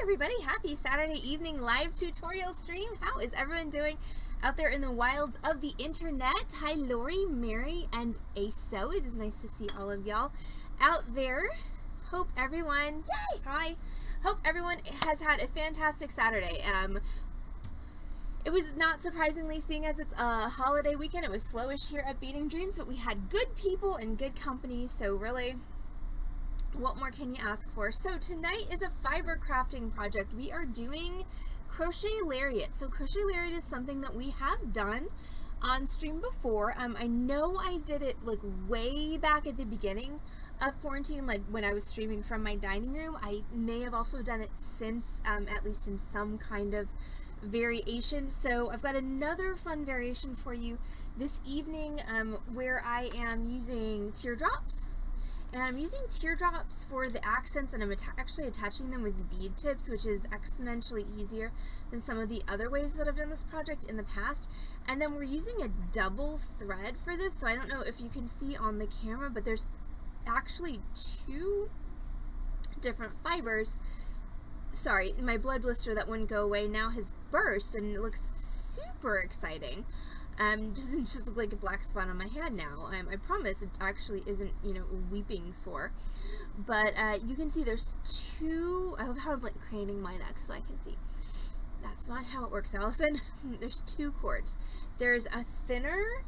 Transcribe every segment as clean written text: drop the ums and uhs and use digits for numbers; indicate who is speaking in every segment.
Speaker 1: everybody, happy Saturday evening live tutorial stream. How is everyone doing out there in the wilds of the internet? Hi Lori, Mary, and Aso. It is nice to see all of y'all out there. Hope everyone, yay, hi. Hope everyone has had a fantastic Saturday. It was not surprisingly, seeing as it's a holiday weekend, it was slowish here at Beading Dreams, but we had good people and good company, so really, what more can you ask for? So tonight is a fiber crafting project. We are doing Crochet Lariat. So Crochet Lariat is something that we have done on stream before. I know I did it like way back at the beginning of quarantine, like when I was streaming from my dining room. I may have also done it since, at least in some kind of variation. So I've got another fun variation for you this evening, where I am using teardrops. And I'm using teardrops for the accents, and I'm actually attaching them with bead tips, which is exponentially easier than some of the other ways that I've done this project in the past. And then we're using a double thread for this, so I don't know if you can see on the camera, but there's actually two different fibers. Sorry, my blood blister that wouldn't go away now has burst, and it looks super exciting. Doesn't just look like a black spot on my hand now. I promise it actually isn't, you know, weeping sore. But you can see there's two. I love how I'm like craning my neck so I can see. That's not how it works, Allison. There's two cords. There's a thinner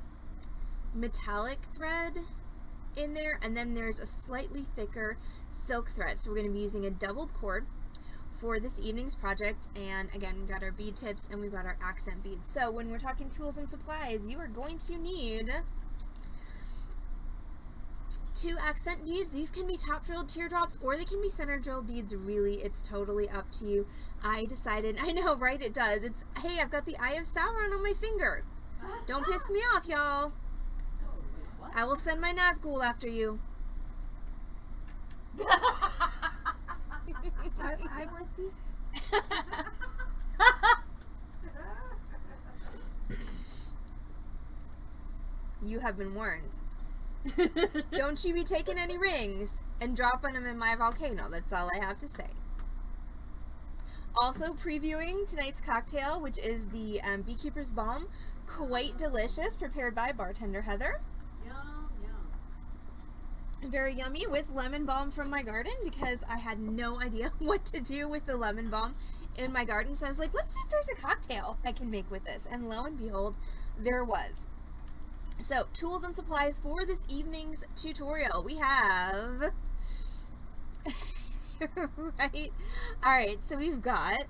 Speaker 1: metallic thread in there, and then there's a slightly thicker silk thread. So we're going to be using a doubled cord for this evening's project, and again, we've got our bead tips and we've got our accent beads. So when we're talking tools and supplies, you are going to need 2 accent beads. These can be top drilled teardrops or they can be center drilled beads. Really, it's totally up to you. I decided, I know, right? It does. It's, hey, I've got the Eye of Sauron on my finger. Don't piss me off, y'all. I will send my Nazgul after you.
Speaker 2: I want to see.
Speaker 1: You have been warned. Don't you be taking any rings and dropping them in my volcano. That's all I have to say. Also previewing tonight's cocktail, which is the Beekeeper's Balm. Quite delicious, prepared by bartender Heather. Very yummy, with lemon balm from my garden, because I had no idea what to do with the lemon balm in my garden. So I was like, let's see if there's a cocktail I can make with this. And lo and behold, there was. So tools and supplies for this evening's tutorial. We have, right? All right, so we've got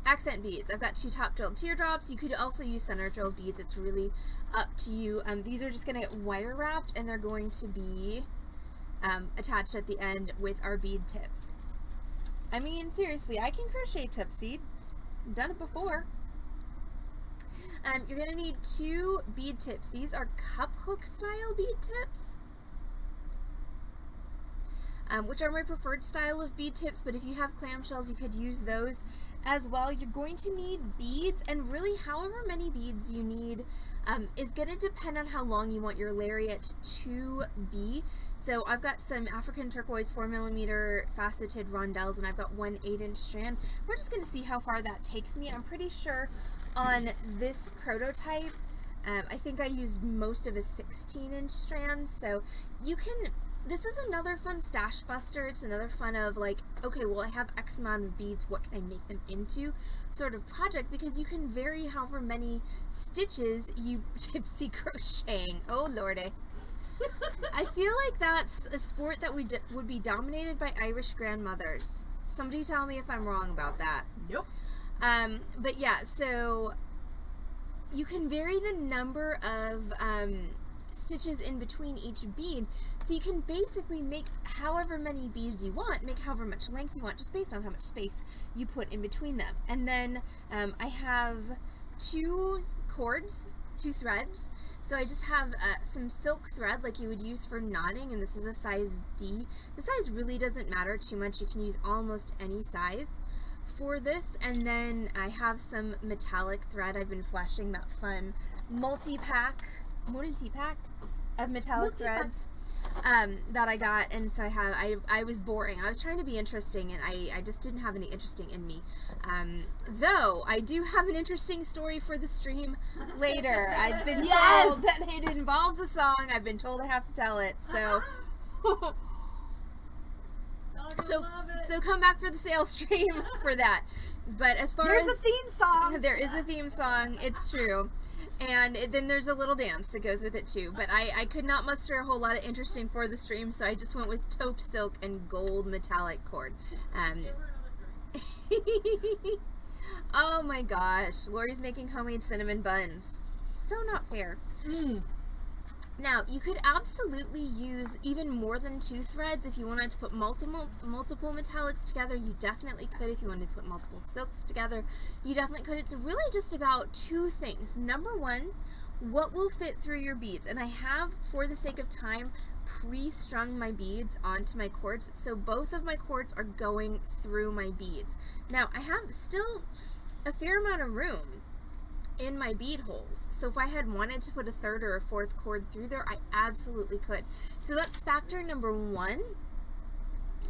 Speaker 1: accent beads. I've got 2 top drilled teardrops. You could also use center drilled beads. It's really up to you. These are just going to get wire wrapped, and they're going to be attached at the end with our bead tips. I mean, seriously, I can crochet tip seed. I've done it before. You're going to need 2 bead tips. These are cup hook style bead tips, which are my preferred style of bead tips, but if you have clamshells, you could use those as well. You're going to need beads, and really however many beads you need is going to depend on how long you want your lariat to be. So I've got some African turquoise 4mm faceted rondelles, and I've got 1 8-inch strand. We're just going to see how far that takes me. I'm pretty sure on this prototype, I think I used most of a 16-inch strand, so you can, this is another fun stash buster. It's another fun of like, okay, well I have X amount of beads, what can I make them into sort of project, because you can vary however many stitches you gypsy crocheting. Oh lordy. I feel like that's a sport that would be dominated by Irish grandmothers. Somebody tell me if I'm wrong about that.
Speaker 2: Nope.
Speaker 1: But yeah, so you can vary the number of stitches in between each bead, so you can basically make however many beads you want, make however much length you want, just based on how much space you put in between them. And then I have 2 cords, 2 threads, so I just have some silk thread like you would use for knotting, and this is a size D. The size really doesn't matter too much. You can use almost any size for this. And then I have some metallic thread. I've been flashing that fun multi-pack of metallic threads that I got, and so I was boring. I was trying to be interesting, and I just didn't have any interesting in me. Though I do have an interesting story for the stream later. I've been told that it involves a song. I've been told I have to tell it. So so come back for the sales stream for that. But as far as
Speaker 2: there's a theme song.
Speaker 1: There is a theme song. It's true. And then there's a little dance that goes with it too. But I could not muster a whole lot of interesting for the stream, so I just went with taupe silk and gold metallic cord. Oh my gosh, Lori's making homemade cinnamon buns. So not fair. Now, you could absolutely use even more than 2 threads if you wanted to put multiple metallics together. You definitely could. If you wanted to put multiple silks together, you definitely could. It's really just about 2 things. Number one, what will fit through your beads? And I have, for the sake of time, pre-strung my beads onto my cords, so both of my cords are going through my beads. Now, I have still a fair amount of room in my bead holes, so if I had wanted to put a 3rd or a 4th cord through there, I absolutely could. So that's factor number 1,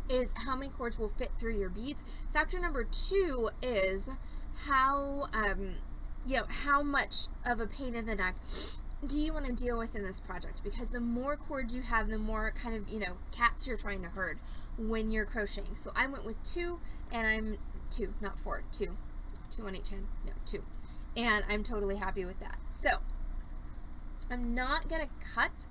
Speaker 1: is how many cords will fit through your beads. Factor number 2 is how how much of a pain in the neck do you want to deal with in this project, because the more cords you have, the more kind of, cats you're trying to herd when you're crocheting. So I went with 2, and I'm 2, not 4, 2 on each hand, no, 2. And I'm totally happy with that. So I'm not gonna cut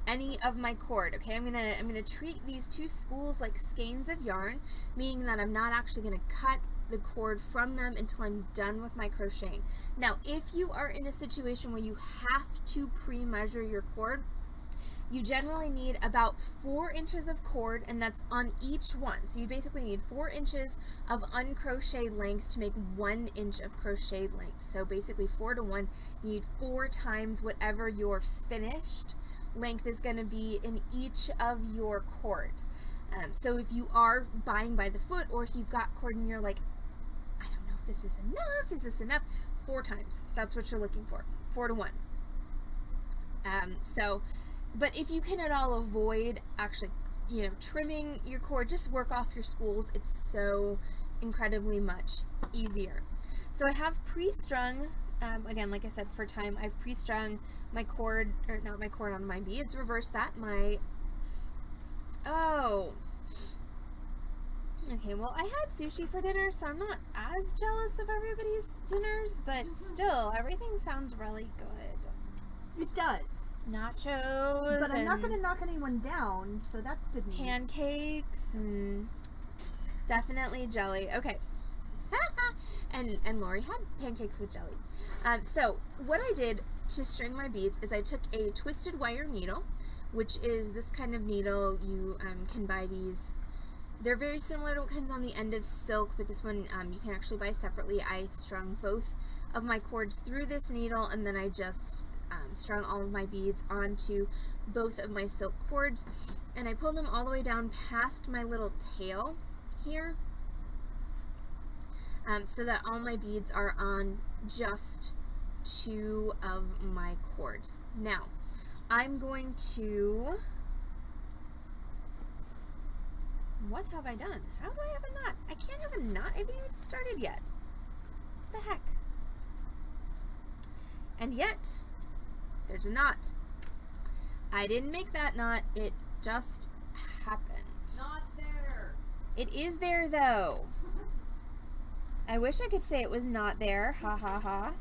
Speaker 1: any of my cord, okay? I'm gonna treat these 2 spools like skeins of yarn, meaning that I'm not actually gonna cut the cord from them until I'm done with my crocheting. Now, if you are in a situation where you have to pre-measure your cord, you generally need about 4 inches of cord, and that's on each one. So you basically need 4 inches of uncrocheted length to make 1 inch of crocheted length. So basically 4 to 1, you need 4 times whatever your finished length is going to be in each of your cords. So if you are buying by the foot, or if you've got cord and you're like, I don't know if this is enough, is this enough? 4 times, that's what you're looking for, 4 to 1. But if you can at all avoid actually, trimming your cord, just work off your spools. It's so incredibly much easier. So I have pre-strung, again, like I said, for time, I've pre-strung my cord, or not my cord on my beads, reverse that, okay, well, I had sushi for dinner, so I'm not as jealous of everybody's dinners, but still, everything sounds really good.
Speaker 2: It does.
Speaker 1: Nachos,
Speaker 2: but I'm not going to knock anyone down, so that's good news.
Speaker 1: Pancakes, and definitely jelly. Okay. and Lori had pancakes with jelly. So what I did to string my beads is I took a twisted wire needle, which is this kind of needle. You can buy these. They're very similar to what comes on the end of silk, but this one you can actually buy separately. I strung both of my cords through this needle, and then I just strung all of my beads onto both of my silk cords, and I pulled them all the way down past my little tail here, so that all my beads are on just 2 of my cords. Now I'm going to, what have I done? How do I have a knot? I can't have a knot. I haven't even started yet. What the heck? And yet there's a knot. I didn't make that knot, it just happened.
Speaker 3: Not there.
Speaker 1: It is there though. I wish I could say it was not there. Ha ha ha.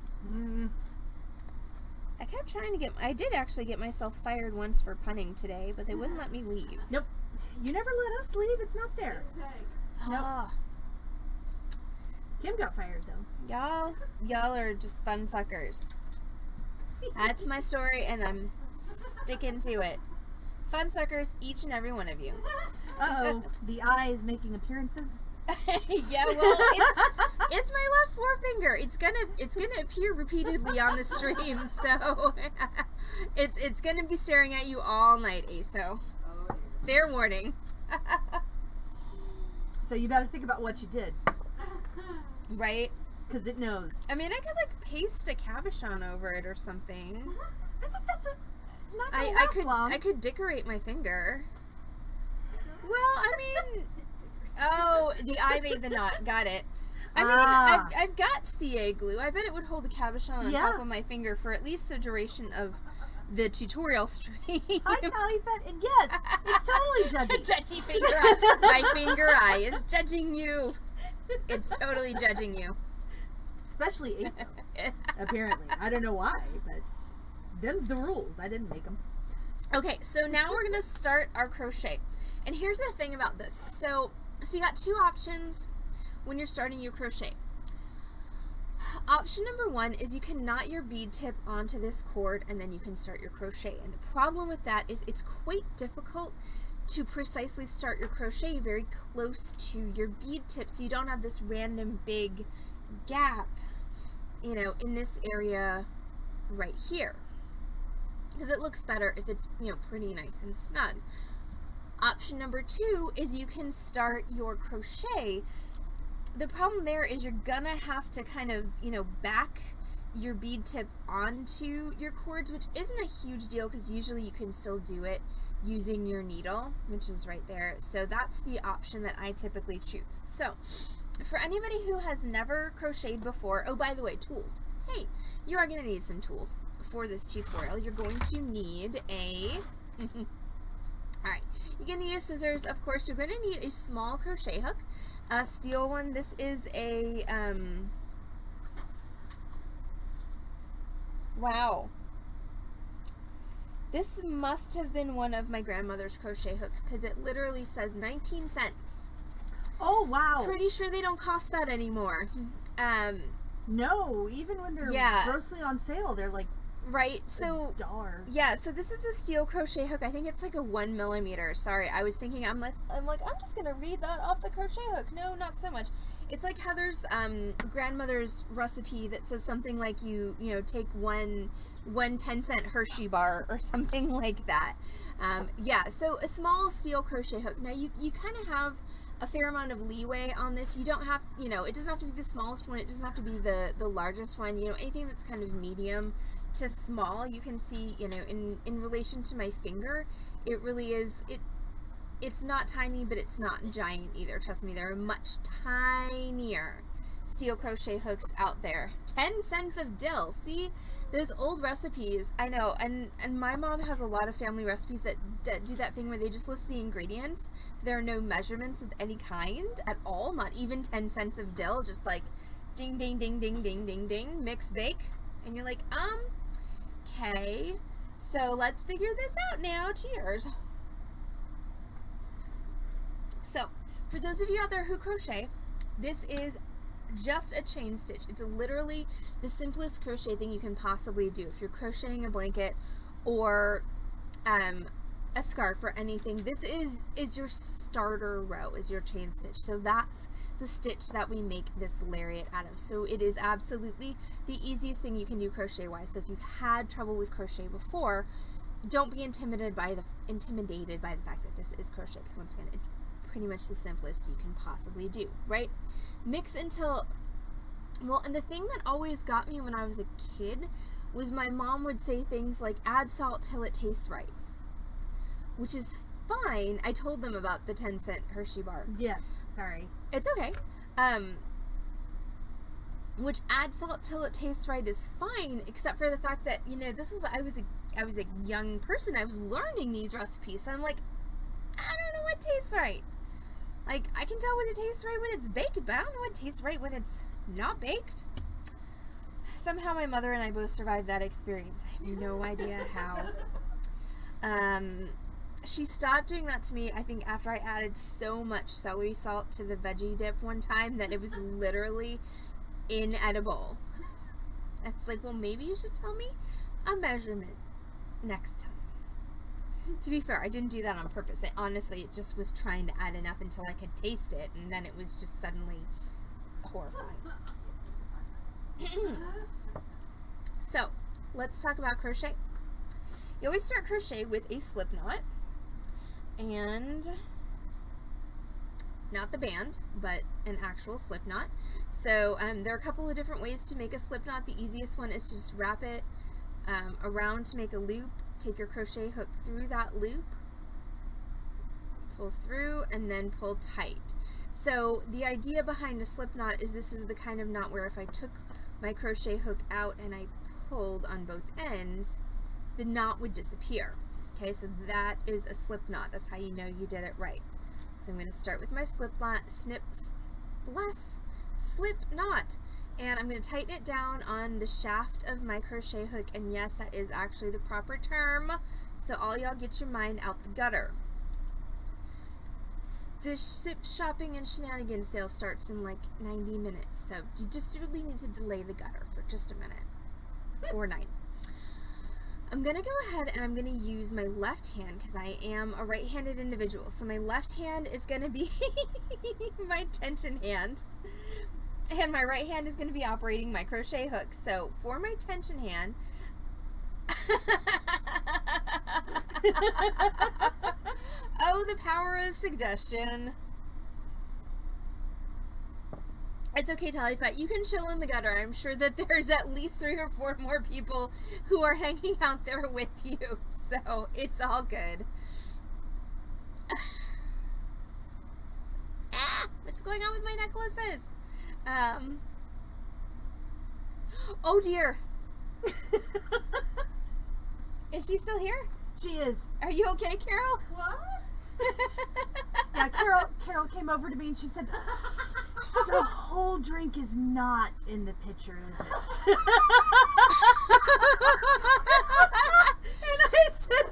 Speaker 1: I kept trying to get, I did actually get myself fired once for punning today, but they wouldn't let me leave.
Speaker 2: Nope. You never let us leave, it's not there. Nope. Kim got fired though.
Speaker 1: Y'all are just fun suckers. That's my story, and I'm sticking to it. Fun suckers, each and every one of you.
Speaker 2: Uh-oh, the eye is making appearances.
Speaker 1: Yeah, well, it's my left forefinger. It's gonna appear repeatedly on the stream, so it's gonna be staring at you all night, Aso. Fair warning.
Speaker 2: So you better think about what you did.
Speaker 1: Right?
Speaker 2: Because it knows.
Speaker 1: I mean, I could like paste a cabochon over it or something.
Speaker 2: I think that's not I
Speaker 1: could decorate my finger. Well, I mean, oh, the eye made the knot. Got it. I mean, I've got CA glue. I bet it would hold the cabochon on top of my finger for at least the duration of the tutorial stream.
Speaker 2: Hi, Tally and yes, it's totally judgy.
Speaker 1: Judgy finger eye. My finger eye is judging you. It's totally judging you.
Speaker 2: Especially Asa, apparently. I don't know why, but them's the rules. I didn't make them.
Speaker 1: Okay, so now we're going to start our crochet. And here's the thing about this. So you got two options when you're starting your crochet. Option number one is you can knot your bead tip onto this cord and then you can start your crochet. And the problem with that is it's quite difficult to precisely start your crochet very close to your bead tip so you don't have this random big gap, you know, in this area right here. Because it looks better if it's, you know, pretty nice and snug. Option number two is you can start your crochet. The problem there is you're gonna have to kind of, you know, back your bead tip onto your cords, which isn't a huge deal because usually you can still do it using your needle, which is right there. So that's the option that I typically choose. So for anybody who has never crocheted before, oh, by the way, tools. Hey, you are gonna need some tools for this tutorial. You're going to need a alright, you're gonna need a scissors. Of course, you're gonna need a small crochet hook. A steel one. This is a wow, this must have been one of my grandmother's crochet hooks because it literally says 19 cents.
Speaker 2: Oh wow.
Speaker 1: Pretty sure they don't cost that anymore.
Speaker 2: No, even when they're grossly on sale, they're like
Speaker 1: right. So
Speaker 2: $1.
Speaker 1: Yeah, so this is a steel crochet hook. I think it's like a 1 millimeter. Sorry, I was thinking I'm just gonna read that off the crochet hook. No, not so much. It's like Heather's grandmother's recipe that says something like you know, take one 10-cent Hershey bar or something like that. Yeah, so a small steel crochet hook. Now you kind of have a fair amount of leeway on this. You don't have, you know, it doesn't have to be the smallest one. It doesn't have to be the largest one. You know, anything that's kind of medium to small. You can see, you know, in relation to my finger, it really is, it's not tiny, but it's not giant either. Trust me, there are much tinier steel crochet hooks out there. 10 cents of dill. See, those old recipes, I know, and my mom has a lot of family recipes that do that thing where they just list the ingredients. There are no measurements of any kind at all, not even 10 cents of dill, just like ding, ding, ding, ding, ding, ding, ding, mix, bake. And you're like, okay, so let's figure this out now. Cheers. So, for those of you out there who crochet, this is just a chain stitch. It's literally the simplest crochet thing you can possibly do. If you're crocheting a blanket or a scarf or anything, this is your starter row, is your chain stitch. So that's the stitch that we make this lariat out of. So it is absolutely the easiest thing you can do crochet wise. So if you've had trouble with crochet before, don't be intimidated by the fact that this is crochet, because once again, it's pretty much the simplest you can possibly do, right? Mix until, well, and the thing that always got me when I was a kid was my mom would say things like, add salt till it tastes right, which is fine. I told them about the 10-cent Hershey bar.
Speaker 2: Yes, sorry.
Speaker 1: It's okay. Which add salt till it tastes right is fine, except for the fact that, you know, I was a young person. I was learning these recipes, so I'm like, I don't know what tastes right. Like, I can tell when it tastes right when it's baked, but I don't know what tastes right when it's not baked. Somehow my mother and I both survived that experience. I have no idea how. She stopped doing that to me, I think, after I added so much celery salt to the veggie dip one time that it was literally inedible. I was like, well, maybe you should tell me a measurement next time. To be fair, I didn't do that on purpose. Honestly, it just was trying to add enough until I could taste it, and then it was just suddenly horrifying. So, let's talk about crochet. You always start crochet with a slip knot, and not the band, but an actual slip knot. So, there are a couple of different ways to make a slip knot. The easiest one is to just wrap it around to make a loop, take your crochet hook through that loop, pull through, and then pull tight. So the idea behind a slip knot is this is the kind of knot where if I took my crochet hook out and I pulled on both ends, the knot would disappear. Okay, so that is a slip knot. That's how you know you did it right. So I'm going to start with my slip knot, slip knot, and I'm going to tighten it down on the shaft of my crochet hook, and yes, that is actually the proper term, so all y'all get your mind out the gutter. The ship shopping and shenanigans sale starts in like 90 minutes, so you just really need to delay the gutter for just a minute, or 9. I'm going to go ahead and I'm going to use my left hand because I am a right-handed individual. So my left hand is going to be my tension hand, and my right hand is going to be operating my crochet hook. So for my tension hand, oh, the power of suggestion. It's okay, Tallyfat. You can chill in the gutter. I'm sure that there's at least 3 or 4 more people who are hanging out there with you. So it's all good. What's going on with my necklaces? Oh dear. Is she still here?
Speaker 2: She is.
Speaker 1: Are you okay, Carol?
Speaker 2: What? Yeah, Carol came over to me and she said, the whole drink is not in the picture, is it? And I said,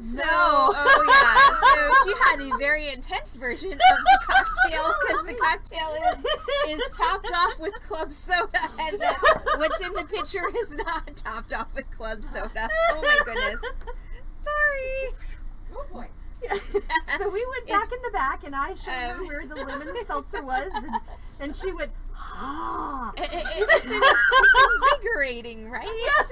Speaker 2: no.
Speaker 1: Oh yeah. So she had a very intense version of the cocktail because the cocktail is topped off with club soda, and what's in the picture is not topped off with club soda. Oh my goodness. Sorry.
Speaker 2: Oh boy. Yeah. So we went back in the back, and I showed her where the lemon seltzer was, and she went, ah.
Speaker 1: It's invigorating, right?
Speaker 2: Yes.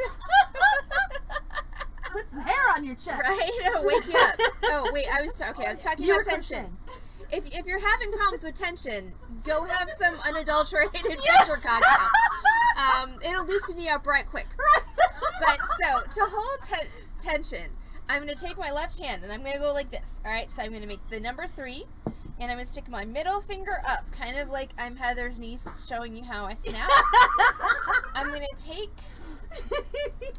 Speaker 2: Put some hair on your chest.
Speaker 1: Right? It'll wake you up. Oh, wait, I was talking about tension. If you're having problems with tension, go have some unadulterated pressure cocktail. It'll loosen you up right quick.
Speaker 2: Right.
Speaker 1: But so to hold tension, I'm going to take my left hand and I'm going to go like this. All right, so I'm going to make the number 3, and I'm going to stick my middle finger up, kind of like I'm Heather's niece showing you how I snap. I'm going to take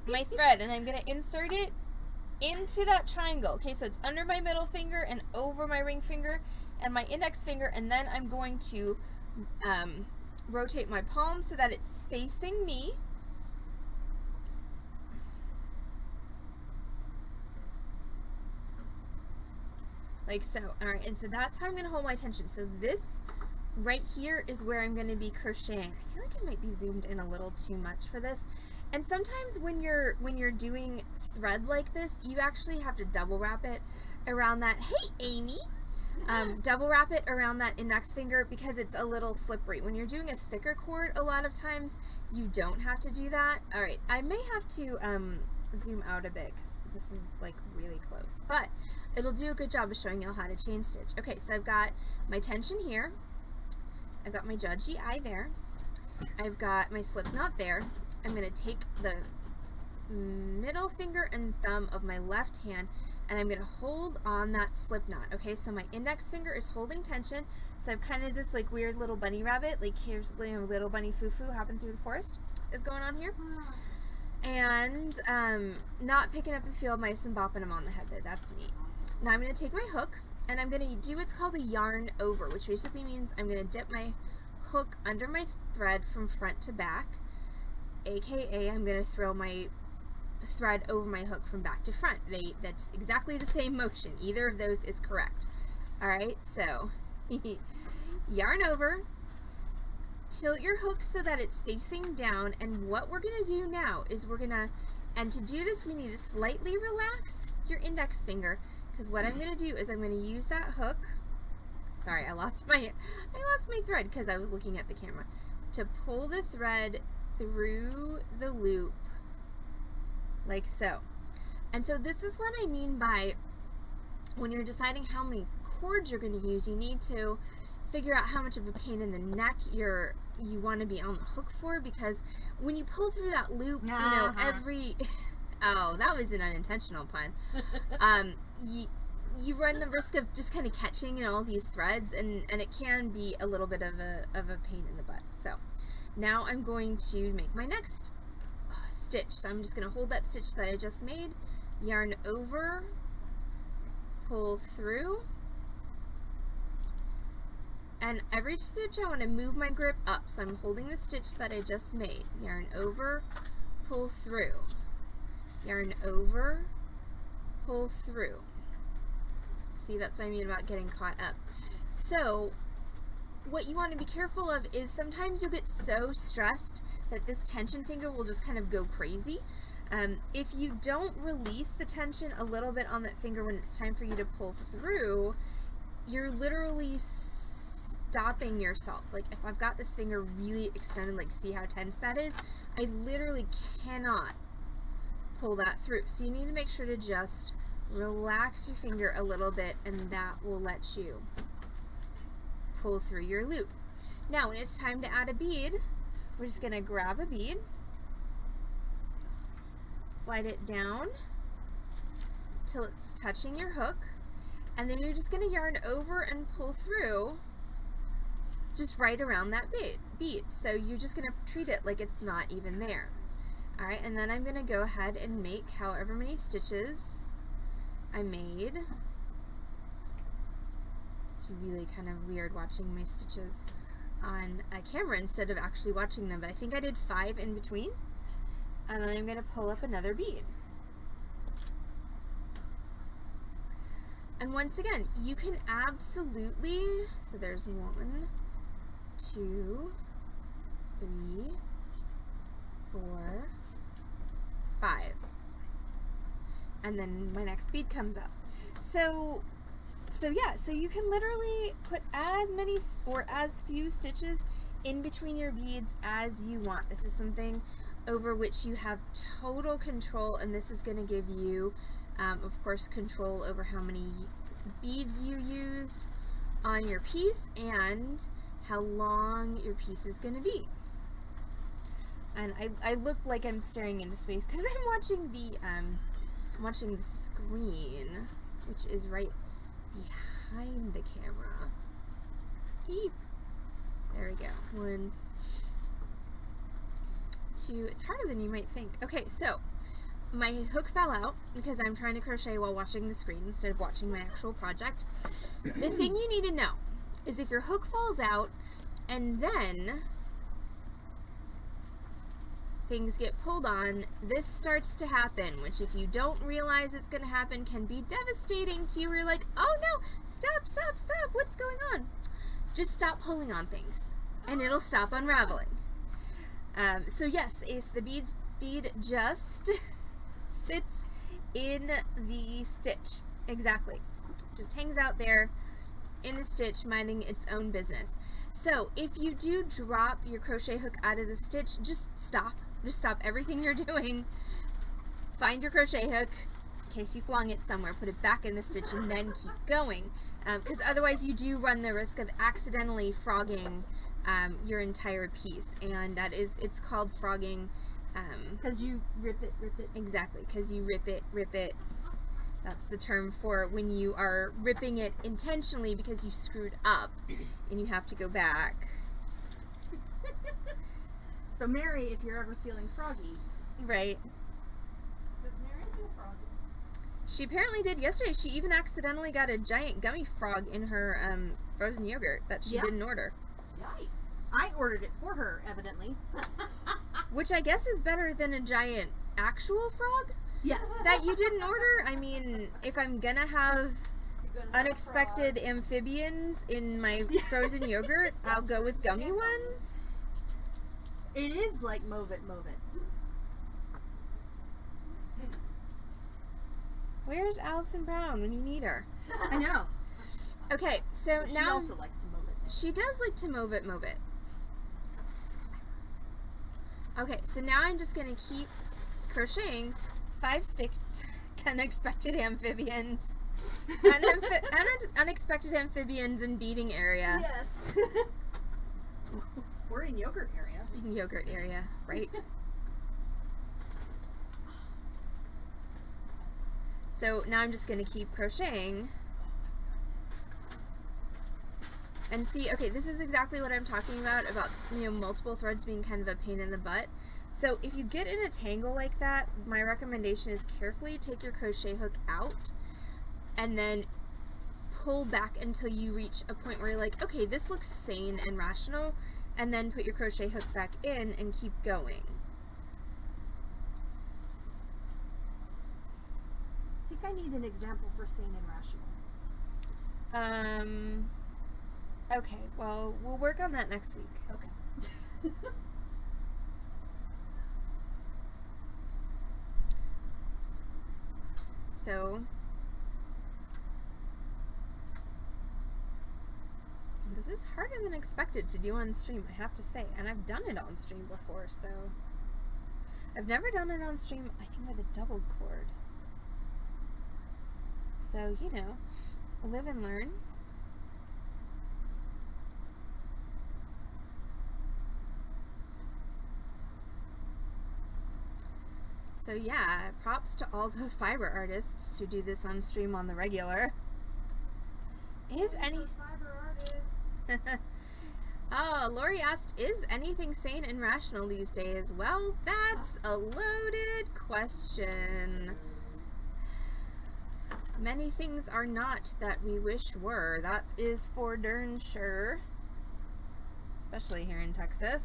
Speaker 1: my thread and I'm going to insert it into that triangle. Okay, so it's under my middle finger and over my ring finger and my index finger, and then I'm going to rotate my palm so that it's facing me. Like so. Alright, and so that's how I'm going to hold my tension. So this right here is where I'm going to be crocheting. I feel like I might be zoomed in a little too much for this. And sometimes when you're doing thread like this, you actually have to double wrap it around that. Hey, Amy! Double wrap it around that index finger because it's a little slippery. When you're doing a thicker cord, a lot of times you don't have to do that. Alright, I may have to zoom out a bit because this is like really close. But it'll do a good job of showing y'all how to chain stitch. Okay, so I've got my tension here. I've got my judgy eye there. I've got my slip knot there. I'm going to take the middle finger and thumb of my left hand and I'm going to hold on that slip knot. Okay, so my index finger is holding tension. So I've kind of this like weird little bunny rabbit, like here's little bunny foo-foo hopping through the forest is going on here. And not picking up the field mice and bopping them on the head there. That's me. Now I'm going to take my hook and I'm going to do what's called a yarn over, which basically means I'm going to dip my hook under my thread from front to back, aka I'm going to throw my thread over my hook from back to front. That's exactly the same motion. Either of those is correct. Alright, so yarn over, tilt your hook so that it's facing down, and what we're going to do now is and to do this we need to slightly relax your index finger. Because what I'm going to do is I'm going to use that hook. Sorry, I lost my thread because I was looking at the camera. To pull the thread through the loop like so. And so this is what I mean by when you're deciding how many cords you're going to use, you need to figure out how much of a pain in the neck you want to be on the hook for, because when you pull through that loop, you know, Oh, that was an unintentional pun. You run the risk of just kind of catching in all these threads, and it can be a little bit of a pain in the butt. So now I'm going to make my next stitch. So I'm just going to hold that stitch that I just made, yarn over, pull through, and every stitch I want to move my grip up. So I'm holding the stitch that I just made, yarn over, pull through, yarn over, pull through. See, that's what I mean about getting caught up. So what you want to be careful of is sometimes you'll get so stressed that this tension finger will just kind of go crazy. If you don't release the tension a little bit on that finger when it's time for you to pull through, you're literally stopping yourself. Like if I've got this finger really extended, like see how tense that is? I literally cannot pull that through. So you need to make sure to just relax your finger a little bit, and that will let you pull through your loop. Now when it's time to add a bead, we're just going to grab a bead, slide it down till it's touching your hook, and then you're just going to yarn over and pull through just right around that bead. So you're just going to treat it like it's not even there. Alright, and then I'm going to go ahead and make however many stitches I made. It's really kind of weird watching my stitches on a camera instead of actually watching them, but I think I did 5 in between. And then I'm going to pull up another bead. And once again, you can absolutely, so there's 1, 2, 3, 4, 5. And then my next bead comes up. So yeah, so you can literally put as many or as few stitches in between your beads as you want. This is something over which you have total control, and this is going to give you, of course, control over how many beads you use on your piece and how long your piece is going to be. And I look like I'm staring into space because I'm watching the screen, which is right behind the camera. Eep. There we go. 1, 2. It's harder than you might think. Okay, so my hook fell out because I'm trying to crochet while watching the screen instead of watching my actual project. The thing you need to know is if your hook falls out and then things get pulled on, this starts to happen, which if you don't realize it's going to happen can be devastating to you. Where you're like, oh no, stop, what's going on? Just stop pulling on things and it'll stop unraveling. So yes, Ace, the bead just sits in the stitch. Exactly. Just hangs out there in the stitch, minding its own business. So if you do drop your crochet hook out of the stitch, just stop. Just stop everything you're doing. Find your crochet hook, in case you flung it somewhere, put it back in the stitch, and then keep going. Because otherwise you do run the risk of accidentally frogging your entire piece, and it's called frogging.
Speaker 2: Because you rip it.
Speaker 1: Exactly, because you rip it. That's the term for when you are ripping it intentionally because you screwed up and you have to go back.
Speaker 2: So Mary, if you're ever feeling froggy.
Speaker 1: Right.
Speaker 2: Does Mary feel froggy?
Speaker 1: She apparently did yesterday. She even accidentally got a giant gummy frog in her frozen yogurt that she didn't order.
Speaker 2: Yikes. I ordered it for her, evidently.
Speaker 1: Which I guess is better than a giant actual frog?
Speaker 2: Yes.
Speaker 1: That you didn't order? I mean, if I'm gonna have unexpected amphibians in my frozen yogurt, I'll go with gummy ones.
Speaker 2: It is like move it.
Speaker 1: Where's Allison Brown when you need her?
Speaker 2: I know.
Speaker 1: Okay, so
Speaker 2: She
Speaker 1: now
Speaker 2: also likes to move it.
Speaker 1: she does like to move it. Okay, so now I'm just gonna keep crocheting 5 unexpected amphibians. Unexpected amphibians in beading area.
Speaker 2: Yes. We're in yogurt area.
Speaker 1: In yogurt area, right? So now I'm just going to keep crocheting. And see, okay, this is exactly what I'm talking about, you know, multiple threads being kind of a pain in the butt. So if you get in a tangle like that, my recommendation is carefully take your crochet hook out and then pull back until you reach a point where you're like, okay, this looks sane and rational, and then put your crochet hook back in and keep going.
Speaker 2: I think I need an example for sane and rational.
Speaker 1: Okay, well, we'll work on that next week.
Speaker 2: Okay.
Speaker 1: So, this is harder than expected to do on stream, I have to say, and I've done it on stream before, so I've never done it on stream, I think, with a doubled cord. So, you know, live and learn. So yeah, props to all the fiber artists who do this on stream on the regular. Is any... Oh, Lori asked, is anything sane and rational these days? Well, that's a loaded question. Many things are not that we wish were. That is for darn sure. Especially here in Texas.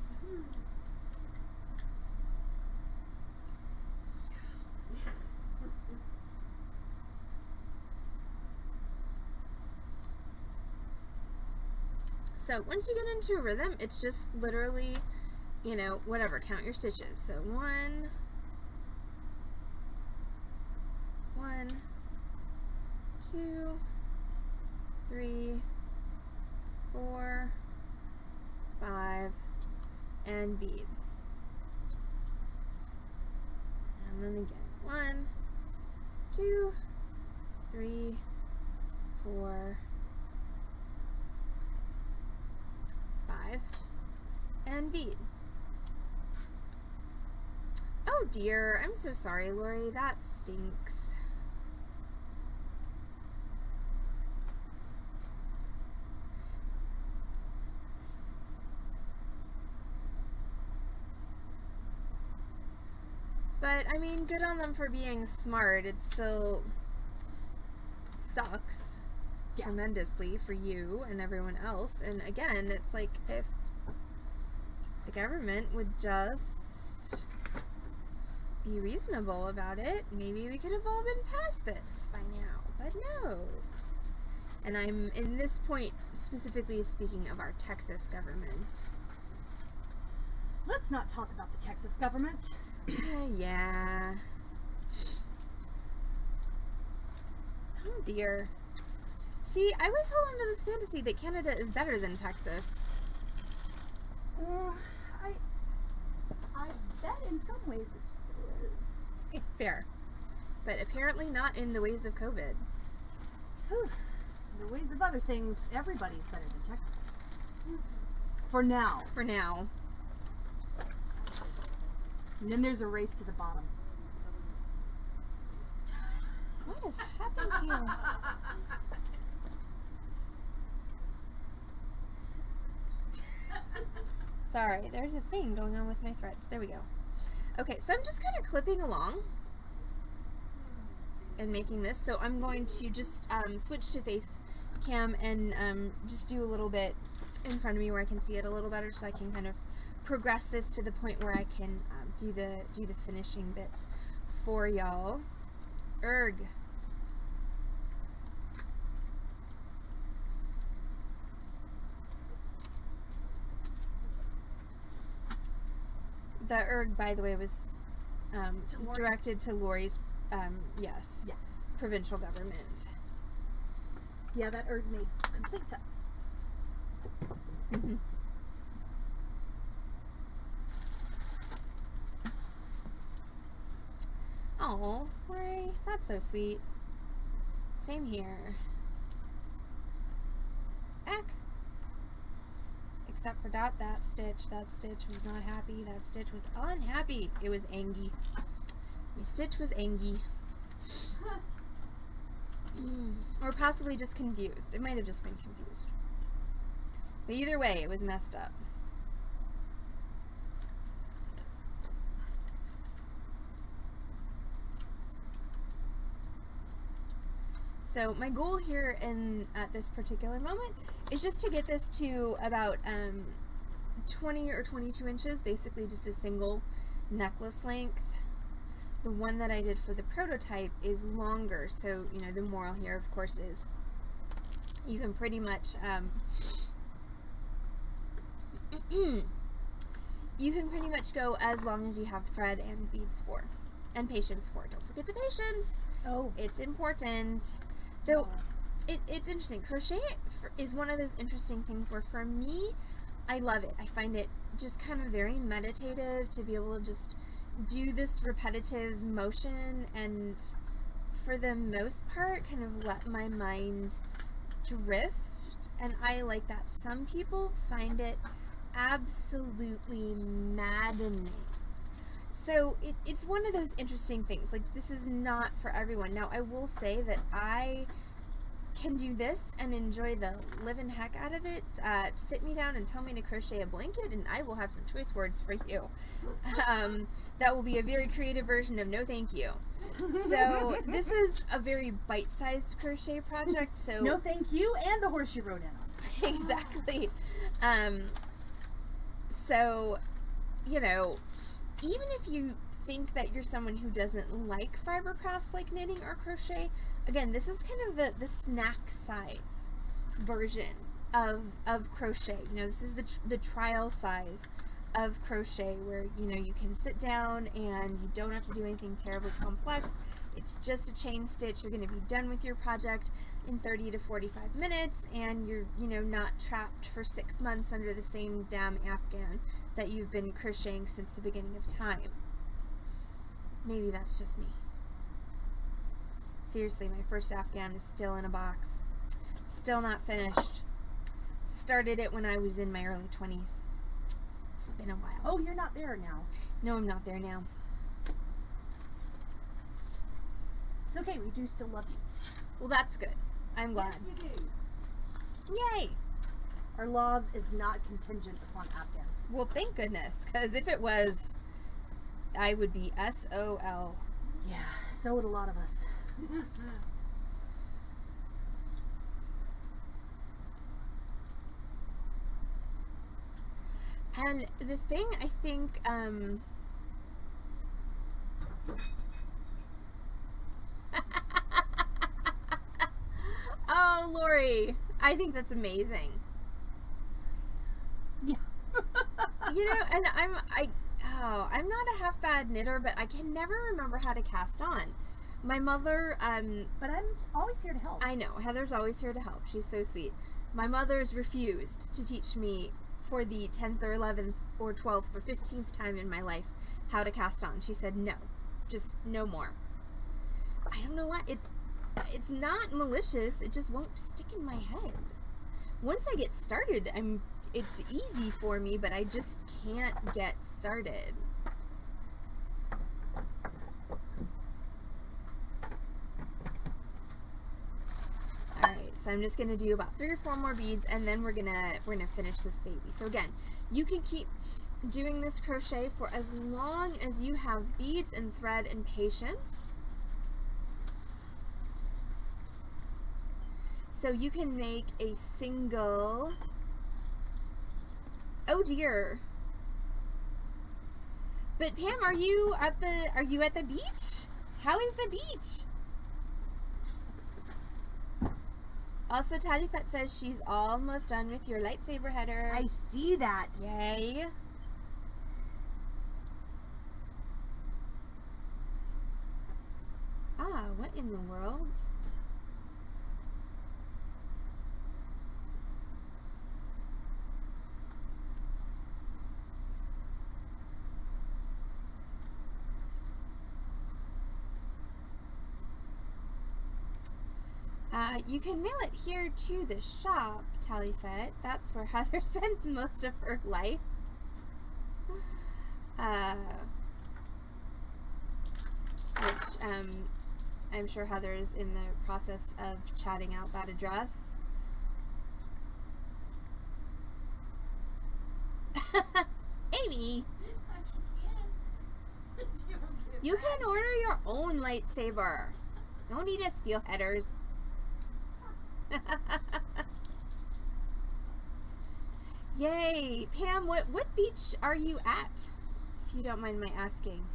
Speaker 1: So once you get into a rhythm, it's just literally, you know, whatever, count your stitches. So 1, 2, 3, 4, 5, and bead. And then again, 1, 2, 3, 4, 5, and bead. Oh dear, I'm so sorry, Lori, that stinks. But, I mean, good on them for being smart. It still sucks tremendously for you and everyone else. And again, it's like, if the government would just be reasonable about it, maybe we could have all been past this by now. But no. And I'm, in this point, specifically speaking of our Texas government.
Speaker 2: Let's not talk about the Texas government.
Speaker 1: Yeah. Oh dear. See, I was holding to this fantasy that Canada is better than Texas.
Speaker 2: I bet in some ways it still is.
Speaker 1: Fair. But apparently not in the ways of COVID.
Speaker 2: Whew. In the ways of other things, everybody's better than Texas. For now.
Speaker 1: For now.
Speaker 2: And then there's a race to the bottom.
Speaker 1: What has happened here? Sorry, there's a thing going on with my threads. There we go. Okay, so I'm just kind of clipping along and making this. So I'm going to just switch to face cam and just do a little bit in front of me where I can see it a little better, so I can kind of progress this to the point where I can do the finishing bits for y'all. Erg. The erg, by the way, was directed to Lori's, yes,
Speaker 2: yeah,
Speaker 1: provincial government.
Speaker 2: Yeah, that erg made complete sense.
Speaker 1: Oh, Lori, that's so sweet. Same here. Eck. Except for that stitch was not happy. That stitch was unhappy. It was angry. My stitch was angry. Or possibly just confused. It might have just been confused. But either way, it was messed up. So my goal here at this particular moment is just to get this to about 20 or 22 inches, basically just a single necklace length. The one that I did for the prototype is longer, so you know the moral here of course is you can pretty much go as long as you have thread and beads for, and patience for. Don't forget the patience.
Speaker 2: Oh,
Speaker 1: it's important. Though it's interesting. Crochet is one of those interesting things where for me, I love it. I find it just kind of very meditative to be able to just do this repetitive motion and for the most part kind of let my mind drift, and I like that. Some people find it absolutely maddening. So it's one of those interesting things. Like, this is not for everyone. Now, I will say that I can do this and enjoy the living heck out of it. Sit me down and tell me to crochet a blanket and I will have some choice words for you. That will be a very creative version of no thank you. So this is a very bite-sized crochet project. So
Speaker 2: no thank you, and the horse you rode in on.
Speaker 1: Exactly. So, you know, even if you think that you're someone who doesn't like fiber crafts like knitting or crochet, again, this is kind of the snack size version of crochet. You know, this is the trial size of crochet, where, you know, you can sit down and you don't have to do anything terribly complex. It's just a chain stitch. You're going to be done with your project in 30 to 45 minutes, and you're, you know, not trapped for 6 months under the same damn afghan that you've been crocheting since the beginning of time. Maybe that's just me. Seriously, my first afghan is still in a box. Still not finished. Started it when I was in my early 20s. It's been a while.
Speaker 2: Oh, you're not there now.
Speaker 1: No, I'm not there now.
Speaker 2: It's okay, we do still love you.
Speaker 1: Well, that's good. I'm glad.
Speaker 2: Yes, you do.
Speaker 1: Yay!
Speaker 2: Our love is not contingent upon afghans.
Speaker 1: Well, thank goodness, because if it was, I would be SOL.
Speaker 2: Yeah, so would a lot of us.
Speaker 1: And the thing I think, oh, Lori, I think that's amazing.
Speaker 2: Yeah.
Speaker 1: You know, and I'm not a half bad knitter, but I can never remember how to cast on. My mother,
Speaker 2: but I'm always here to help.
Speaker 1: I know, Heather's always here to help. She's so sweet. My mother's refused to teach me for the 10th or 11th or 12th or 15th time in my life how to cast on. She said no, just no more. I don't know why. It's not malicious, it just won't stick in my head. Once I get started, it's easy for me, but I just can't get started. Alright, so I'm just gonna do about 3 or 4 more beads, and then we're gonna finish this baby. So again, you can keep doing this crochet for as long as you have beads and thread and patience. So you can make a single, oh dear. But Pam, are you at the beach? How is the beach? Also, Talifat says she's almost done with your lightsaber header.
Speaker 2: I see that.
Speaker 1: Yay. Ah, what in the world? You can mail it here to the shop, Talifet. That's where Heather spends most of her life. Which, I'm sure Heather's in the process of chatting out that address. Amy, you can order your own lightsaber. You don't need a steel headers. Yay! Pam, what beach are you at? If you don't mind my asking.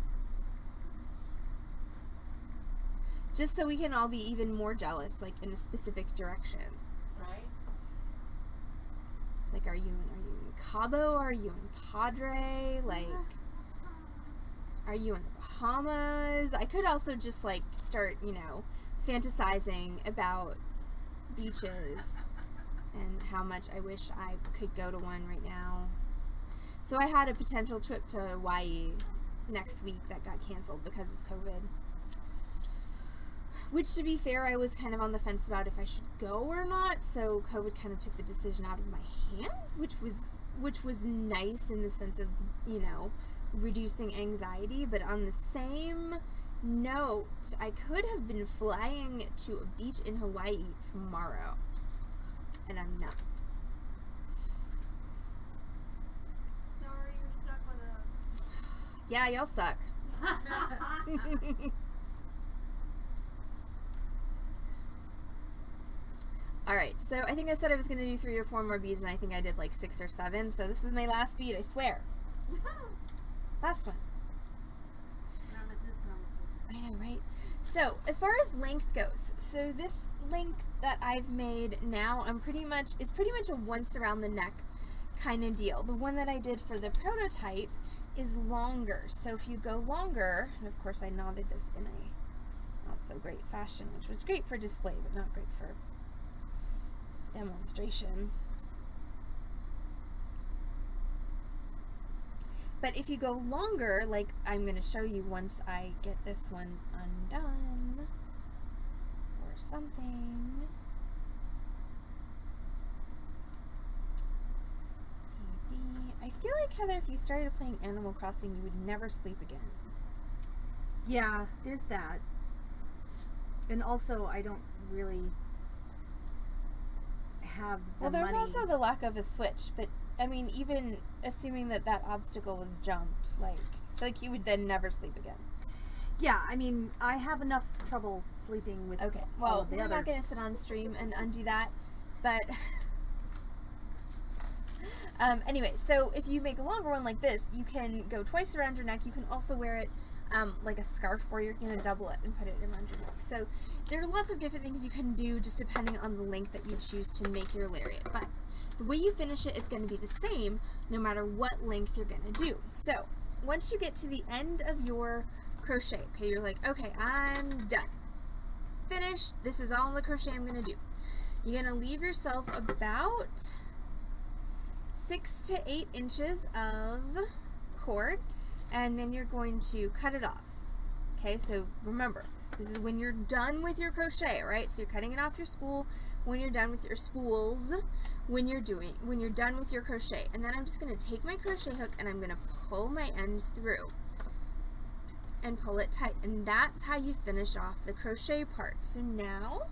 Speaker 1: Just so we can all be even more jealous, like in a specific direction.
Speaker 3: Right?
Speaker 1: Like, are you in Cabo? Are you in Padre? Like, are you in the Bahamas? I could also just like start, you know, fantasizing about beaches and how much I wish I could go to one right now. So I had a potential trip to Hawaii next week that got canceled because of COVID. Which, to be fair, I was kind of on the fence about if I should go or not. So COVID kind of took the decision out of my hands, which was nice in the sense of, you know, reducing anxiety. But on the same note, I could have been flying to a beach in Hawaii tomorrow, and I'm not.
Speaker 3: Sorry, you're stuck with us.
Speaker 1: Yeah, y'all suck. Alright, so I think I said I was going to do 3 or 4 more beads, and I think I did like 6 or 7. So this is my last bead, I swear. Last one.
Speaker 3: Promises.
Speaker 1: I know, right? So, as far as length goes, so this length that I've made now, is pretty much a once around the neck kind of deal. The one that I did for the prototype is longer. So if you go longer, and of course I knotted this in a not so great fashion, which was great for display, but not great for demonstration. But if you go longer, like I'm going to show you once I get this one undone or something. I feel like, Heather, if you started playing Animal Crossing, you would never sleep again.
Speaker 2: Yeah, there's that. And also, I don't really have the
Speaker 1: Well, there's
Speaker 2: money.
Speaker 1: also the lack of a Switch, but I mean, even assuming that that obstacle was jumped, like, I feel like you would then never sleep again.
Speaker 2: Yeah, I mean, I have enough trouble sleeping with
Speaker 1: Okay,
Speaker 2: all
Speaker 1: well,
Speaker 2: of the
Speaker 1: we're
Speaker 2: other.
Speaker 1: not going to sit on stream and undo that, but anyway, so if you make a longer one like this, you can go twice around your neck. You can also wear it like a scarf, or you're going to double it and put it around your neck. So there are lots of different things you can do just depending on the length that you choose to make your lariat. But the way you finish it is going to be the same no matter what length you're going to do. So once you get to the end of your crochet, okay, you're like, okay, I'm done. Finished. This is all the crochet I'm going to do. You're going to leave yourself about 6 to 8 inches of cord, and then you're going to cut it off. Okay, so remember, this is when you're done with your crochet, right? So you're cutting it off your spool when you're done with your spools, when you're done with your crochet. And then I'm just going to take my crochet hook and I'm going to pull my ends through and pull it tight. And that's how you finish off the crochet part. So now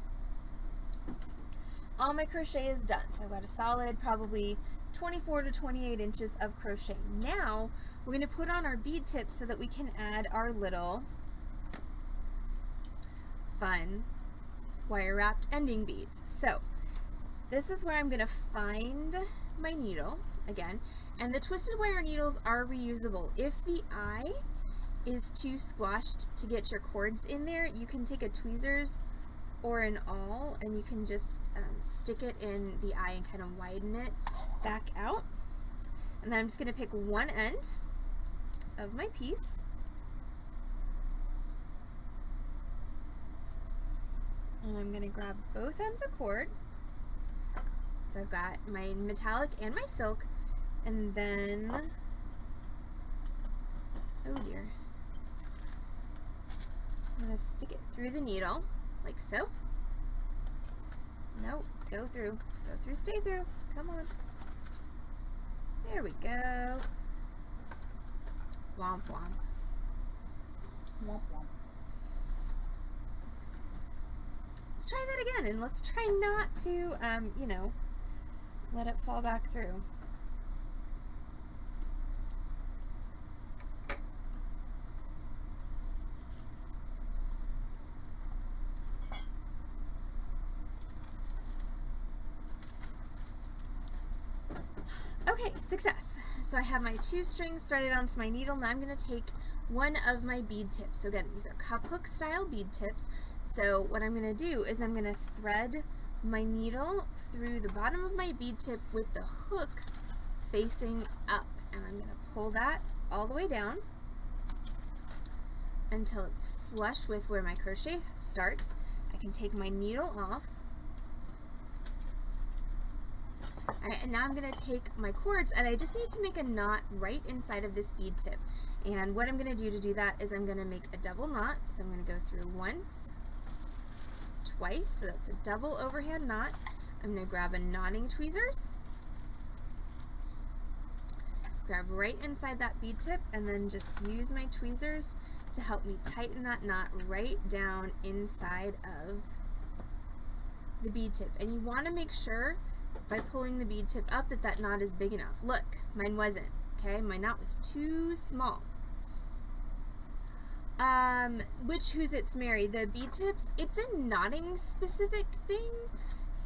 Speaker 1: all my crochet is done. So I've got a solid probably 24 to 28 inches of crochet. Now we're going to put on our bead tips so that we can add our little fun wire wrapped ending beads. So this is where I'm going to find my needle again, and the twisted wire needles are reusable. If the eye is too squashed to get your cords in there, you can take a tweezers or an awl and you can just stick it in the eye and kind of widen it back out. And then I'm just going to pick one end of my piece, and I'm going to grab both ends of cord. So I've got my metallic and my silk, and then, oh dear, I'm going to stick it through the needle, like so. Nope, go through, stay through, come on. There we go. Womp womp.
Speaker 2: Womp womp.
Speaker 1: let's try that again, and let's try not to, you know, let it fall back through. Okay, success. So I have my 2 strings threaded onto my needle. Now I'm going to take one of my bead tips. So again, these are cup hook style bead tips. So what I'm going to do is I'm going to thread my needle through the bottom of my bead tip with the hook facing up. And I'm going to pull that all the way down until it's flush with where my crochet starts. I can take my needle off. Alright, and now I'm going to take my cords, and I just need to make a knot right inside of this bead tip. And what I'm going to do that is I'm going to make a double knot. So I'm going to go through once, twice, so that's a double overhand knot. I'm going to grab a knotting tweezers, grab right inside that bead tip, and then just use my tweezers to help me tighten that knot right down inside of the bead tip. And you want to make sure by pulling the bead tip up that knot is big enough. Look, mine wasn't, okay? My knot was too small. Who's it's Mary? The bead tips, it's a knotting specific thing.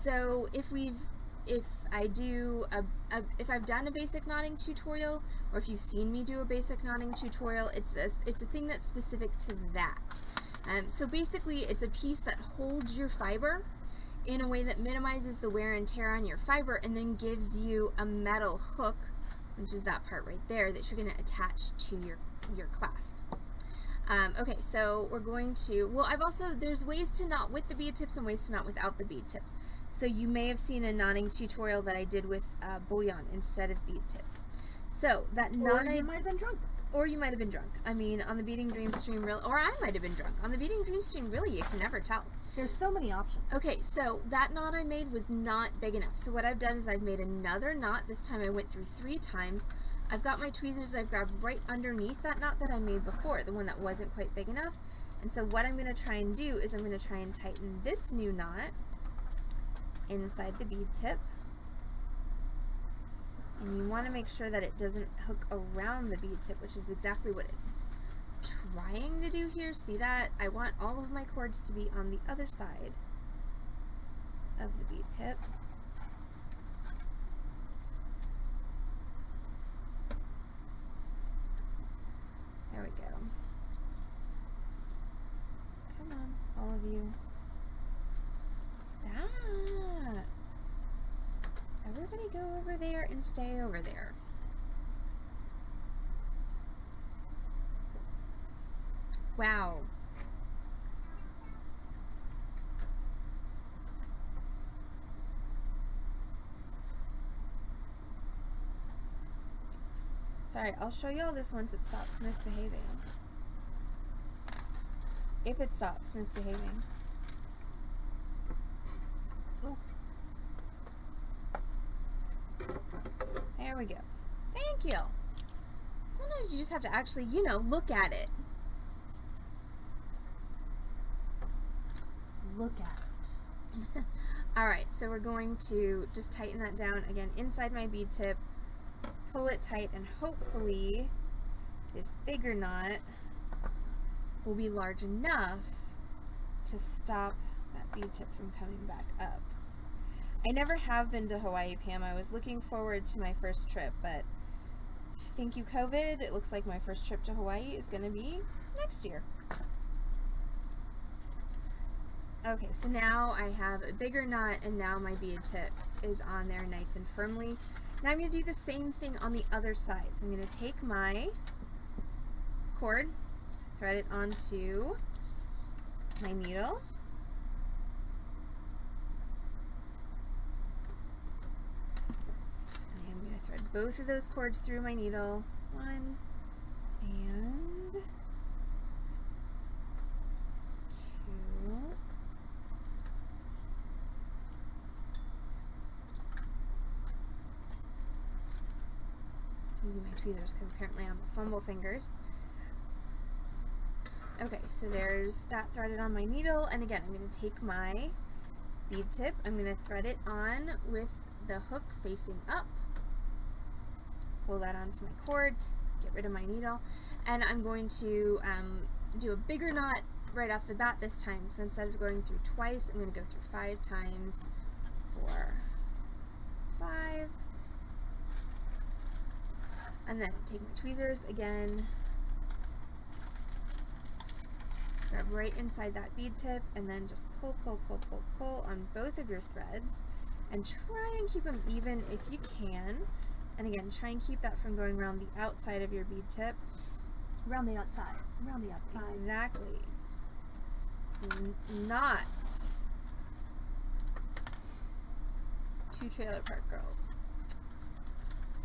Speaker 1: So if I've done a basic knotting tutorial, or if you've seen me do a basic knotting tutorial, it's a thing that's specific to that. So basically it's a piece that holds your fiber in a way that minimizes the wear and tear on your fiber, and then gives you a metal hook, which is that part right there, that you're going to attach to your clasp. Okay, so we're going to, well, there's ways to knot with the bead tips and ways to knot without the bead tips. So you may have seen a knotting tutorial that I did with bullion instead of bead tips. So that knot,
Speaker 2: or you might have been drunk.
Speaker 1: Or you might have been drunk. I mean, on the Beading Dream stream, or I might have been drunk. On the Beading Dream stream, really, you can never tell.
Speaker 2: There's so many options.
Speaker 1: Okay, so that knot I made was not big enough. So what I've done is I've made another knot. This time I went through 3 times. I've got my tweezers I've grabbed right underneath that knot that I made before, the one that wasn't quite big enough. And so what I'm going to try and do is I'm going to try and tighten this new knot inside the bead tip. And you want to make sure that it doesn't hook around the bead tip, which is exactly what it's trying to do here. See that? I want all of my cords to be on the other side of the bead tip. There we go. Come on, all of you. Stop! Everybody go over there and stay over there. Wow. Sorry, I'll show you all this once it stops misbehaving. If it stops misbehaving. Oh. There we go. Thank you. Sometimes you just have to actually, you know, look at it.
Speaker 2: Look at it.
Speaker 1: Alright, so we're going to just tighten that down again inside my bead tip, pull it tight, and hopefully this bigger knot will be large enough to stop that bead tip from coming back up. I never have been to Hawaii, Pam. I was looking forward to my first trip, but thank you, COVID. It looks like my first trip to Hawaii is going to be next year. Okay, so now I have a bigger knot, and now my bead tip is on there nice and firmly. Now I'm going to do the same thing on the other side. So I'm going to take my cord, thread it onto my needle, and I'm going to thread both of those cords through my needle. 1 and 2. Using my tweezers because apparently I'm a fumble fingers. Okay, so there's that threaded on my needle, and again I'm going to take my bead tip. I'm going to thread it on with the hook facing up. Pull that onto my cord, get rid of my needle, and I'm going to do a bigger knot right off the bat this time. So instead of going through twice, I'm going to go through 5 times. 4, 5, and then take my tweezers again, grab right inside that bead tip, and then just pull, pull, pull, pull, pull on both of your threads, and try and keep them even if you can. And again, try and keep that from going around the outside of your bead tip.
Speaker 2: Around the outside. Around the outside.
Speaker 1: Exactly. This is not 2 Trailer Park Girls.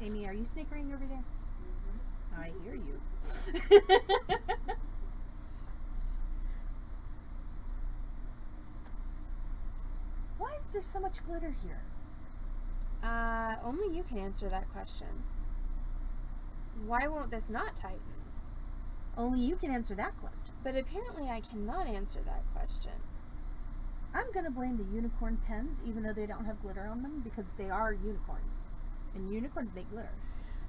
Speaker 2: Amy, are you snickering over there? Mm-hmm. I hear you. Why is there so much glitter here?
Speaker 1: Only you can answer that question. Why won't this knot tighten?
Speaker 2: Only you can answer that question.
Speaker 1: But apparently I cannot answer that question.
Speaker 2: I'm going to blame the unicorn pens, even though they don't have glitter on them, because they are unicorns. And unicorns make glitter.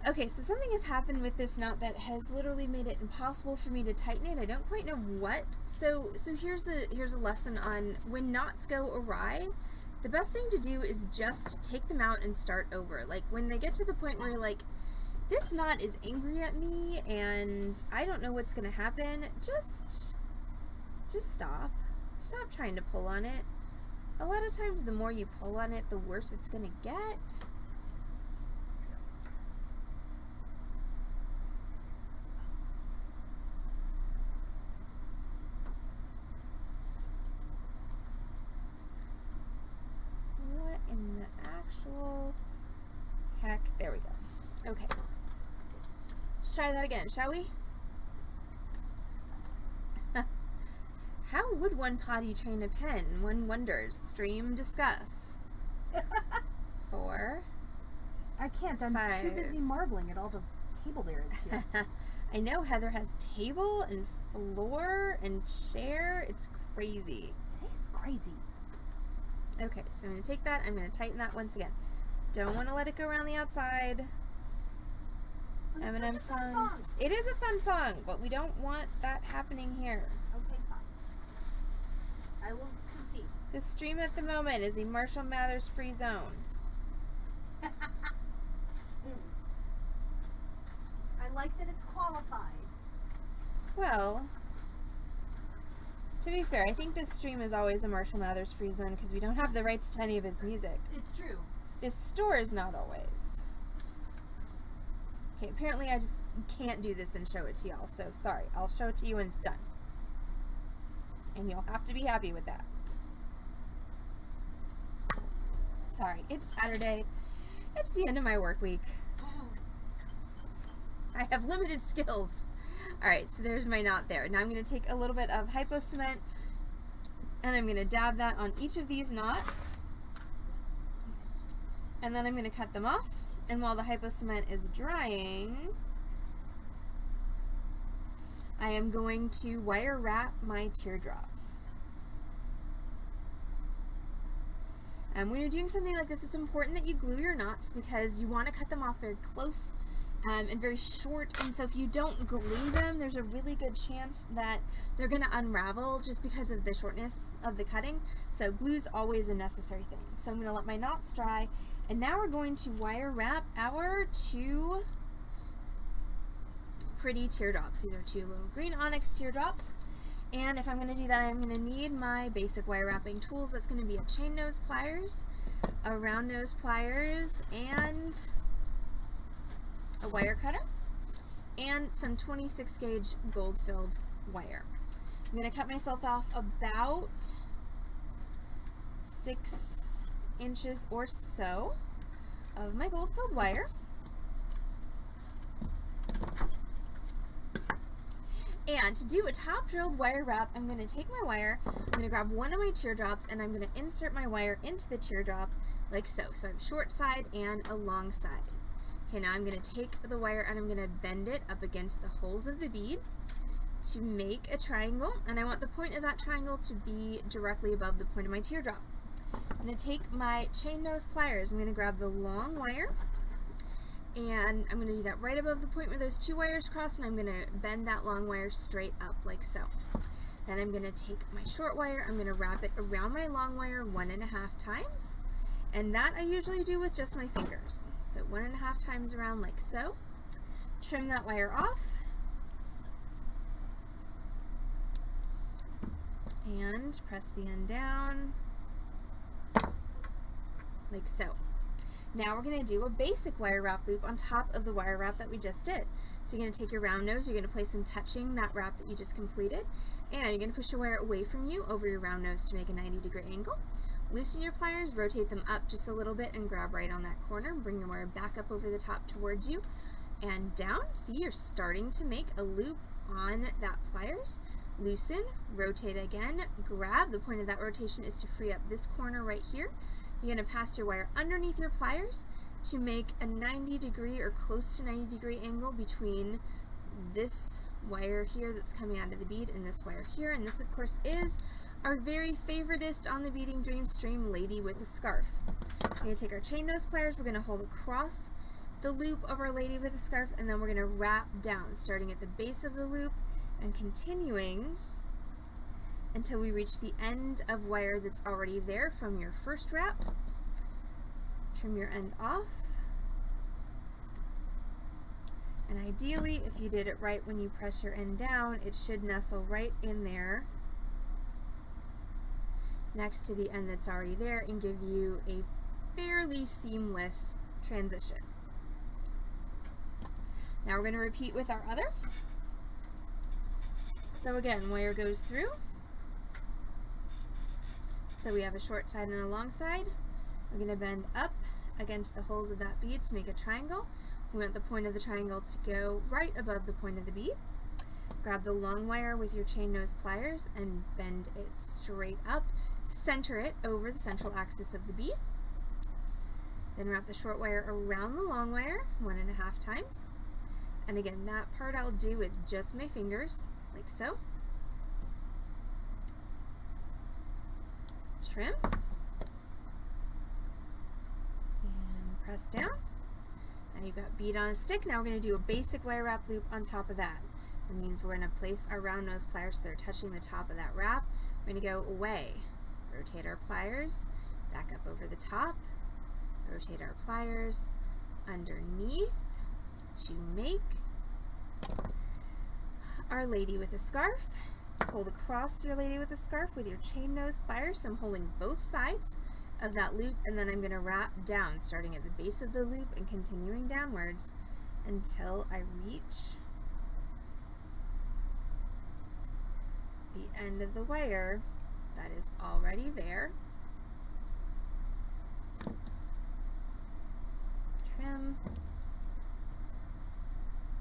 Speaker 1: Okay, so something has happened with this knot that has literally made it impossible for me to tighten it. I don't quite know what. So here's a lesson on when knots go awry. The best thing to do is just take them out and start over. Like when they get to the point where you're like, this knot is angry at me and I don't know what's going to happen, just stop. Stop trying to pull on it. A lot of times the more you pull on it, the worse it's going to get. What in the actual heck? There we go. Okay. Let's try that again, shall we? How would one potty train a pen? One wonders. Stream, discuss. 4.
Speaker 2: I can't. I'm
Speaker 1: 5.
Speaker 2: too busy marveling at all the table there is here.
Speaker 1: I know Heather has table and floor and chair. It's crazy.
Speaker 2: It is crazy.
Speaker 1: Okay, so I'm going to take that. I'm going to tighten that once again. Don't want to let it go around the outside. M&M songs. It is a fun song, but we don't want that happening here.
Speaker 2: Okay, fine. I will concede.
Speaker 1: The stream at the moment is a Marshall Mathers free zone.
Speaker 2: I like that it's qualified.
Speaker 1: Well, to be fair, I think this stream is always a Marshall Mathers free zone because we don't have the rights to any of his music.
Speaker 2: It's true.
Speaker 1: This store is not always. Okay, apparently I just can't do this and show it to y'all, so sorry. I'll show it to you when it's done. And you'll have to be happy with that. Sorry, it's Saturday. It's the end of my work week. I have limited skills. Alright, so there's my knot there. Now I'm going to take a little bit of hypo cement and I'm going to dab that on each of these knots. And then I'm going to cut them off. And while the hypo cement is drying, I am going to wire wrap my teardrops. And when you're doing something like this, it's important that you glue your knots because you want to cut them off very close and very short. And so if you don't glue them, there's a really good chance that they're going to unravel just because of the shortness of the cutting. So glue is always a necessary thing. So I'm going to let my knots dry. And now we're going to wire wrap our 2 pretty teardrops. These are 2 little green onyx teardrops. And if I'm going to do that, I'm going to need my basic wire wrapping tools. That's going to be a chain nose pliers, a round nose pliers, and a wire cutter, and some 26 gauge gold filled wire. I'm going to cut myself off about 6 inches or so of my gold filled wire. And to do a top drilled wire wrap, I'm going to take my wire, I'm going to grab one of my teardrops, and I'm going to insert my wire into the teardrop like so. So I have a short side and a long side. Okay, now I'm going to take the wire and I'm going to bend it up against the holes of the bead to make a triangle, and I want the point of that triangle to be directly above the point of my teardrop. I'm going to take my chain nose pliers. I'm going to grab the long wire, and I'm going to do that right above the point where those two wires cross, and I'm going to bend that long wire straight up like so. Then I'm going to take my short wire, I'm going to wrap it around my long wire 1.5 times, and that I usually do with just my fingers. So 1.5 times around like so. Trim that wire off, and press the end down like so. Now we're going to do a basic wire wrap loop on top of the wire wrap that we just did. So you're going to take your round nose, you're going to place them touching that wrap that you just completed, and you're going to push your wire away from you over your round nose to make a 90-degree angle. Loosen your pliers, rotate them up just a little bit, and grab right on that corner. Bring your wire back up over the top towards you and down. See, you're starting to make a loop on that pliers. Loosen, rotate again, grab. The point of that rotation is to free up this corner right here. You're going to pass your wire underneath your pliers to make a 90-degree or close to 90-degree angle between this wire here that's coming out of the bead and this wire here. And this, of course, is our very favoritist on the Beading Dream Stream, Lady with the Scarf. We're going to take our chain nose pliers, we're going to hold across the loop of our Lady with the Scarf, and then we're going to wrap down, starting at the base of the loop and continuing until we reach the end of wire that's already there from your first wrap. Trim your end off. And ideally, if you did it right when you press your end down, it should nestle right in there next to the end that's already there and give you a fairly seamless transition. Now we're going to repeat with our other. So again, wire goes through. So we have a short side and a long side. We're going to bend up against the holes of that bead to make a triangle. We want the point of the triangle to go right above the point of the bead. Grab the long wire with your chain nose pliers and bend it straight up. Center it over the central axis of the bead. Then wrap the short wire around the long wire 1.5 times. And again, that part I'll do with just my fingers, like so. Trim. And press down. Now you've got bead on a stick. Now we're going to do a basic wire wrap loop on top of that. That means we're going to place our round nose pliers so they're touching the top of that wrap. We're going to go away. Rotate our pliers, back up over the top, rotate our pliers underneath to make our Lady with a Scarf. Hold across your Lady with a Scarf with your chain nose pliers, so I'm holding both sides of that loop, and then I'm going to wrap down, starting at the base of the loop and continuing downwards until I reach the end of the wire that is already there. Trim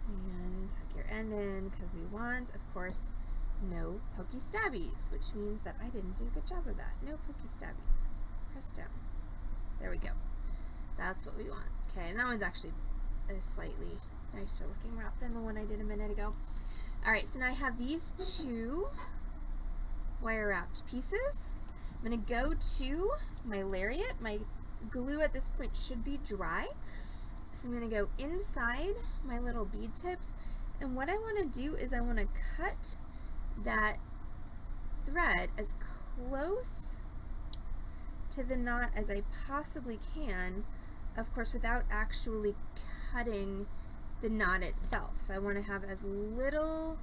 Speaker 1: and tuck your end in, because we want, of course, no pokey stabbies, which means that I didn't do a good job of that. No pokey stabbies. Press down. There we go. That's what we want. Okay, and that one's actually a slightly nicer looking wrap than the one I did a minute ago. Alright, so now I have these two wire wrapped pieces. I'm going to go to my Lariat. My glue at this point should be dry. So I'm going to go inside my little bead tips, and what I want to do is I want to cut that thread as close to the knot as I possibly can, of course without actually cutting the knot itself. So I want to have as little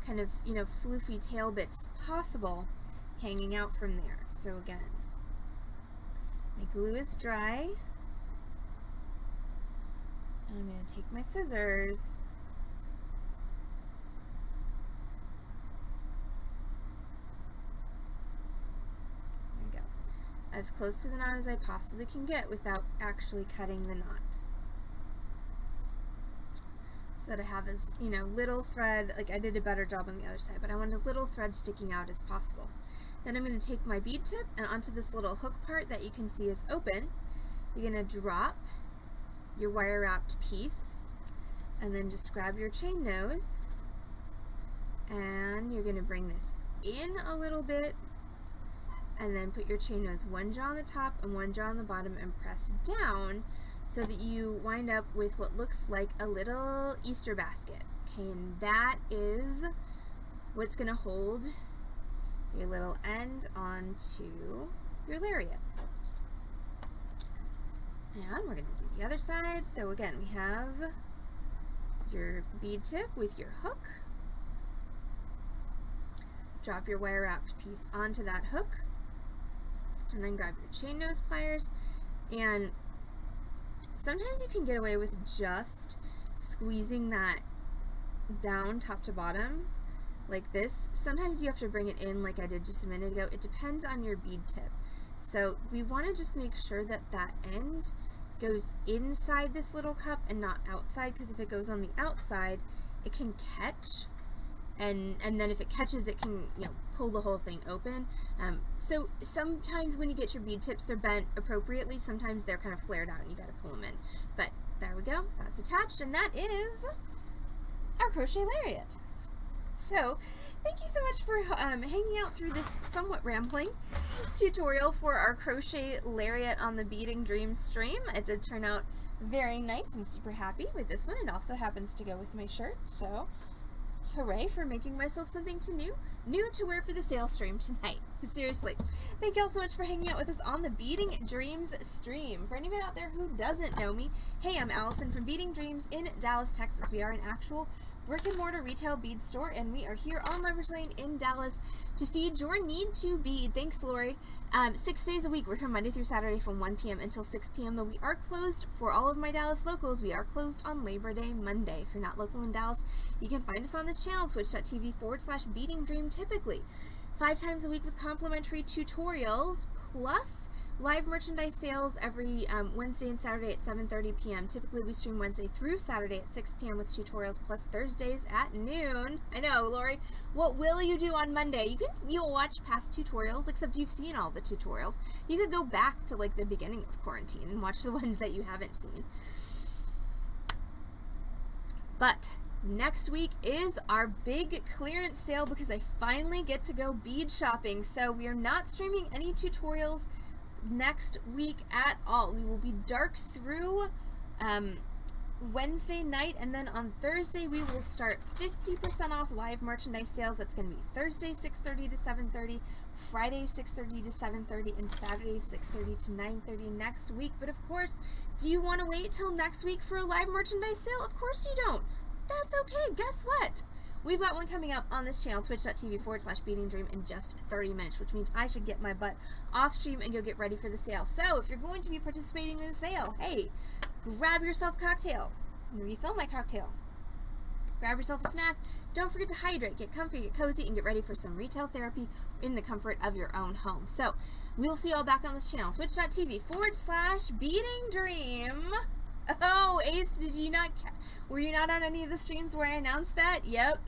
Speaker 1: kind of, you know, floofy tail bits as possible hanging out from there. So again, my glue is dry, and I'm going to take my scissors as close to the knot as I possibly can get without actually cutting the knot. So that I have as, you know, little thread, like I did a better job on the other side, but I want a little thread sticking out as possible. Then I'm going to take my bead tip, and onto this little hook part that you can see is open, you're going to drop your wire wrapped piece, and then just grab your chain nose, and you're going to bring this in a little bit and then put your chain nose one jaw on the top and one jaw on the bottom and press down so that you wind up with what looks like a little Easter basket. Okay, and that is what's going to hold your little end onto your lariat. And we're going to do the other side. So again, we have your bead tip with your hook. Drop your wire wrapped piece onto that hook, and then grab your chain nose pliers. And sometimes you can get away with just squeezing that down top to bottom like this. Sometimes you have to bring it in like I did just a minute ago. It depends on your bead tip. So we want to just make sure that that end goes inside this little cup and not outside, because if it goes on the outside, it can catch, and then if it catches, it can, you know, pull the whole thing open. So sometimes when you get your bead tips, they're bent appropriately. Sometimes they're kind of flared out and you got to pull them in. But there we go. That's attached, and that is our crochet lariat. So thank you so much for hanging out through this somewhat rambling tutorial for our crochet lariat on the Beading Dreams stream. It did turn out very nice. I'm super happy with this one. It also happens to go with my shirt, so hooray for making myself something new to wear for the sale stream tonight. Seriously, thank you all so much for hanging out with us on the Beading Dreams stream. For anybody out there who doesn't know me, hey, I'm Allison from Beading Dreams in Dallas, Texas. We are an actual brick and mortar retail bead store, and we are here on Lover's Lane in Dallas to feed your need to bead. Thanks, Lori. 6 days a week. We're here Monday through Saturday from 1 p.m. until 6 p.m. Though we are closed for all of my Dallas locals. We are closed on Labor Day Monday. If you're not local in Dallas, you can find us on this channel, twitch.tv/Beading Dream, typically 5 times a week with complimentary tutorials, plus live merchandise sales every Wednesday and Saturday at 7:30 p.m. Typically we stream Wednesday through Saturday at 6 p.m. with tutorials, plus Thursdays at noon. I know, Lori, what will you do on Monday? You'll watch past tutorials, except you've seen all the tutorials. You could go back to like the beginning of quarantine and watch the ones that you haven't seen. But next week is our big clearance sale because I finally get to go bead shopping. So we are not streaming any tutorials next week at all. We will be dark through Wednesday night, and then on Thursday we will start 50% off live merchandise sales. That's going to be Thursday 6:30 to 7:30, Friday 6:30 to 7:30, and Saturday 6:30 to 9:30 next week. But of course, do you want to wait till next week for a live merchandise sale? Of course you don't. That's okay. Guess what? We've got one coming up on this channel, twitch.tv/Beading Dream, in just 30 minutes, which means I should get my butt off stream and go get ready for the sale. So if you're going to be participating in the sale, hey, grab yourself a cocktail, refill my cocktail, grab yourself a snack. Don't forget to hydrate, get comfy, get cozy, and get ready for some retail therapy in the comfort of your own home. So we'll see you all back on this channel, twitch.tv/Beading Dream. Oh, Ace, did you not... Were you not on any of the streams where I announced that? Yep.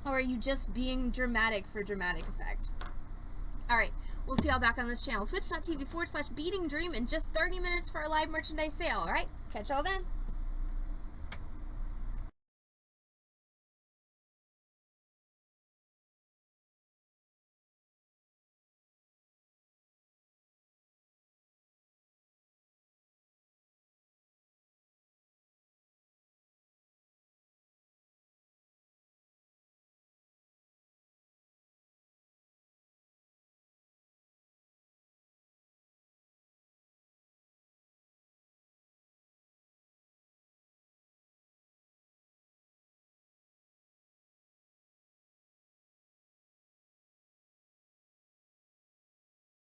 Speaker 1: Or are you just being dramatic for dramatic effect? Alright, we'll see y'all back on this channel. Twitch.tv/Beading Dream in just 30 minutes for our live merchandise sale. Alright, catch y'all then.